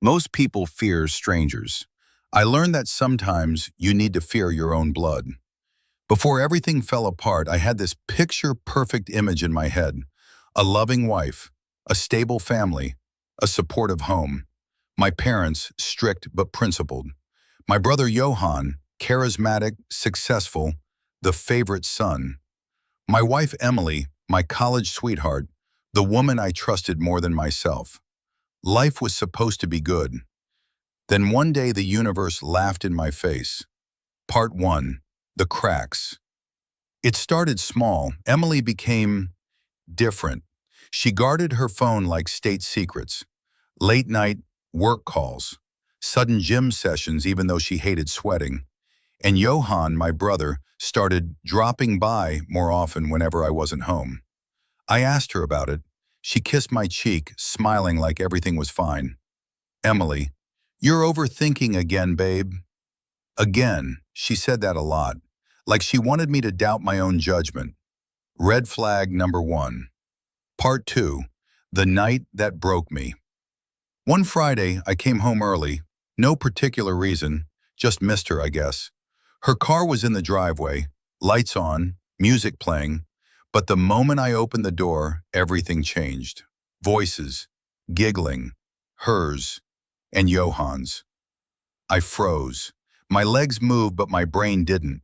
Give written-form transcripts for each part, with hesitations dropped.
Most people fear strangers. I learned that sometimes you need to fear your own blood. Before everything fell apart, I had this picture-perfect image in my head. A loving wife, a stable family, a supportive home. My parents, strict but principled. My brother Johann, charismatic, successful, the favorite son. My wife Emily, my college sweetheart, the woman I trusted more than myself. Life was supposed to be good. Then one day the universe laughed in my face. Part 1. The cracks. It started small. Emily became different. She guarded her phone like state secrets. Late night work calls. Sudden gym sessions even though she hated sweating. And Johann, my brother, started dropping by more often whenever I wasn't home. I asked her about it. She kissed my cheek, smiling like everything was fine. Emily, you're overthinking again, babe. Again, she said that a lot, like she wanted me to doubt my own judgment. Red flag number 1. Part 2. The night that broke me. One Friday, I came home early. No particular reason, just missed her, I guess. Her car was in the driveway, lights on, music playing, but the moment I opened the door, everything changed. Voices, giggling, hers, and Johann's. I froze. My legs moved, but my brain didn't.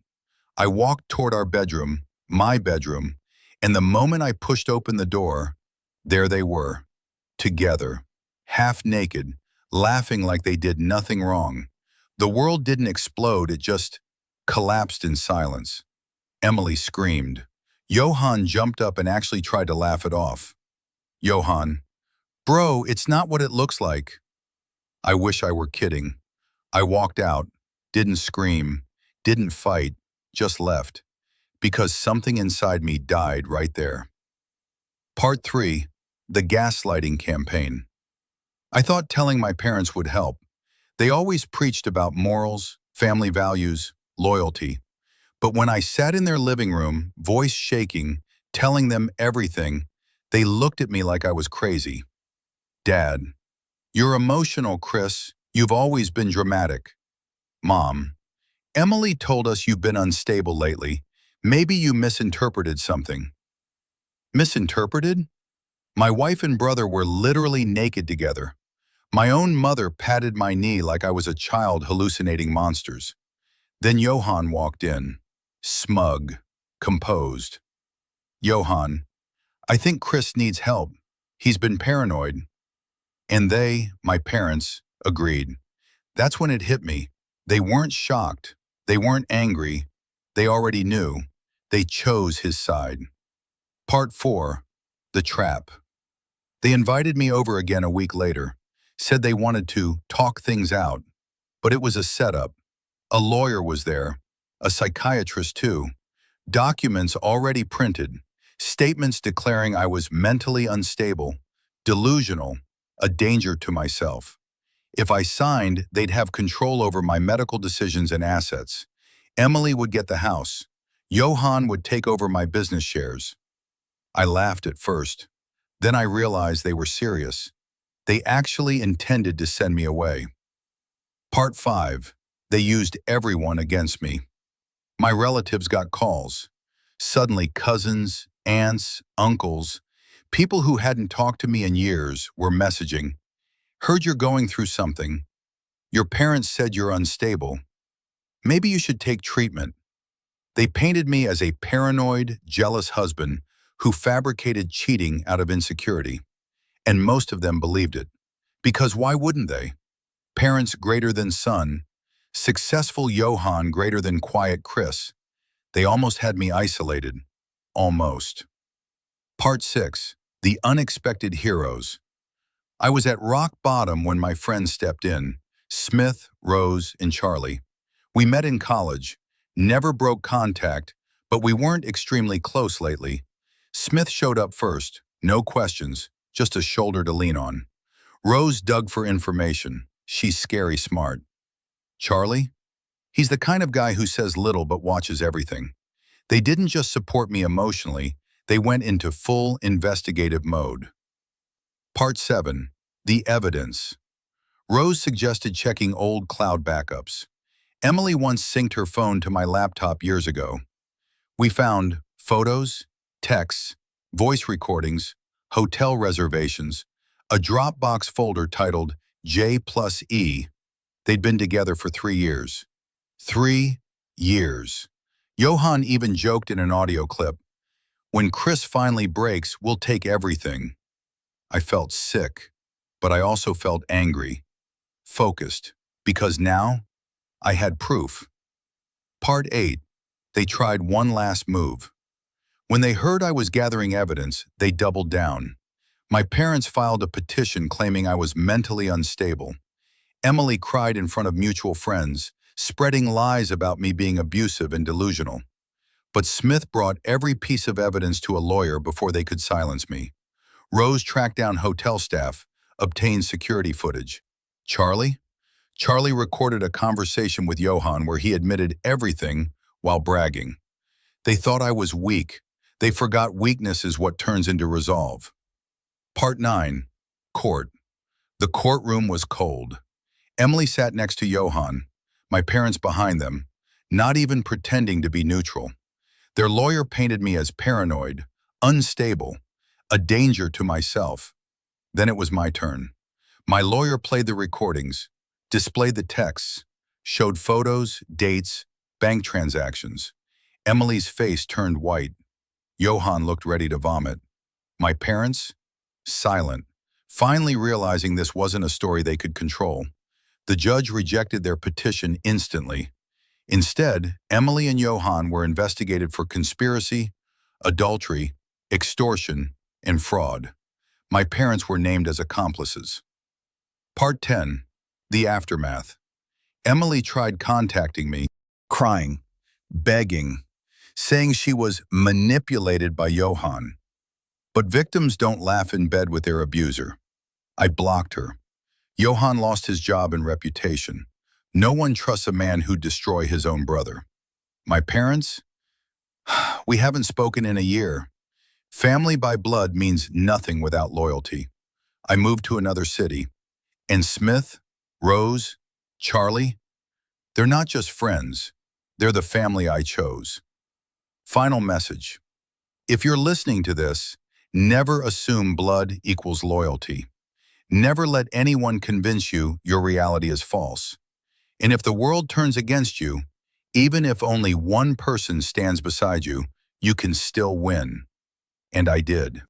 I walked toward our bedroom, my bedroom, and the moment I pushed open the door, there they were, together, half naked, laughing like they did nothing wrong. The world didn't explode, it just collapsed in silence. Emily screamed. Johann jumped up and actually tried to laugh it off. Johann, bro, it's not what it looks like. I wish I were kidding. I walked out, didn't scream, didn't fight, just left, because something inside me died right there. Part 3. The gaslighting campaign. I thought telling my parents would help. They always preached about morals, family values, loyalty. But when I sat in their living room, voice shaking, telling them everything, they looked at me like I was crazy. Dad, you're emotional, Chris. You've always been dramatic. Mom, Emily told us you've been unstable lately. Maybe you misinterpreted something. Misinterpreted? My wife and brother were literally naked together. My own mother patted my knee like I was a child hallucinating monsters. Then Johann walked in, smug, composed. Johann, I think Chris needs help. He's been paranoid. And they, my parents, agreed. That's when it hit me. They weren't shocked. They weren't angry. They already knew. They chose his side. Part 4. The trap. They invited me over again a week later, said they wanted to talk things out, but it was a setup. A lawyer was there, a psychiatrist too, documents already printed, statements declaring I was mentally unstable, delusional, a danger to myself. If I signed, they'd have control over my medical decisions and assets. Emily would get the house. Johann would take over my business shares. I laughed at first. Then I realized they were serious. They actually intended to send me away. Part 5. They used everyone against me. My relatives got calls. Suddenly cousins, aunts, uncles, people who hadn't talked to me in years were messaging. Heard you're going through something. Your parents said you're unstable. Maybe you should take treatment. They painted me as a paranoid, jealous husband who fabricated cheating out of insecurity. And most of them believed it. Because why wouldn't they? Parents greater than son, successful Johann greater than quiet Chris. They almost had me isolated. Almost. Part 6. The unexpected heroes. I was at rock bottom when my friends stepped in. Smith, Rose, and Charlie. We met in college, never broke contact, but we weren't extremely close lately. Smith showed up first, no questions, just a shoulder to lean on. Rose dug for information. She's scary smart. Charlie? He's the kind of guy who says little but watches everything. They didn't just support me emotionally, they went into full investigative mode. Part 7. The evidence. Rose suggested checking old cloud backups. Emily once synced her phone to my laptop years ago. We found photos, texts, voice recordings, hotel reservations, a Dropbox folder titled J plus E. They'd been together for 3 years. 3 years. Johan even joked in an audio clip, "When Chris finally breaks, we'll take everything." I felt sick, but I also felt angry, focused, because now I had proof. Part 8. They tried one last move. When they heard I was gathering evidence, they doubled down. My parents filed a petition claiming I was mentally unstable. Emily cried in front of mutual friends, spreading lies about me being abusive and delusional. But Smith brought every piece of evidence to a lawyer before they could silence me. Rose tracked down hotel staff, obtained security footage. Charlie? Charlie recorded a conversation with Johan where he admitted everything while bragging. They thought I was weak. They forgot weakness is what turns into resolve. Part 9. Court. The courtroom was cold. Emily sat next to Johan, my parents behind them, not even pretending to be neutral. Their lawyer painted me as paranoid, unstable, a danger to myself. Then it was my turn. My lawyer played the recordings, displayed the texts, showed photos, dates, bank transactions. Emily's face turned white. Johan looked ready to vomit. My parents? Silent, finally realizing this wasn't a story they could control. The judge rejected their petition instantly. Instead, Emily and Johan were investigated for conspiracy, adultery, extortion, and fraud. My parents were named as accomplices. Part 10. The aftermath. Emily tried contacting me, crying, begging, saying she was manipulated by Johan. But victims don't laugh in bed with their abuser. I blocked her. Johan lost his job and reputation. No one trusts a man who'd destroy his own brother. My parents? We haven't spoken in a year. Family by blood means nothing without loyalty. I moved to another city. And Smith, Rose, Charlie, they're not just friends. They're the family I chose. Final message. If you're listening to this, never assume blood equals loyalty. Never let anyone convince you your reality is false. And if the world turns against you, even if only one person stands beside you, you can still win. And I did.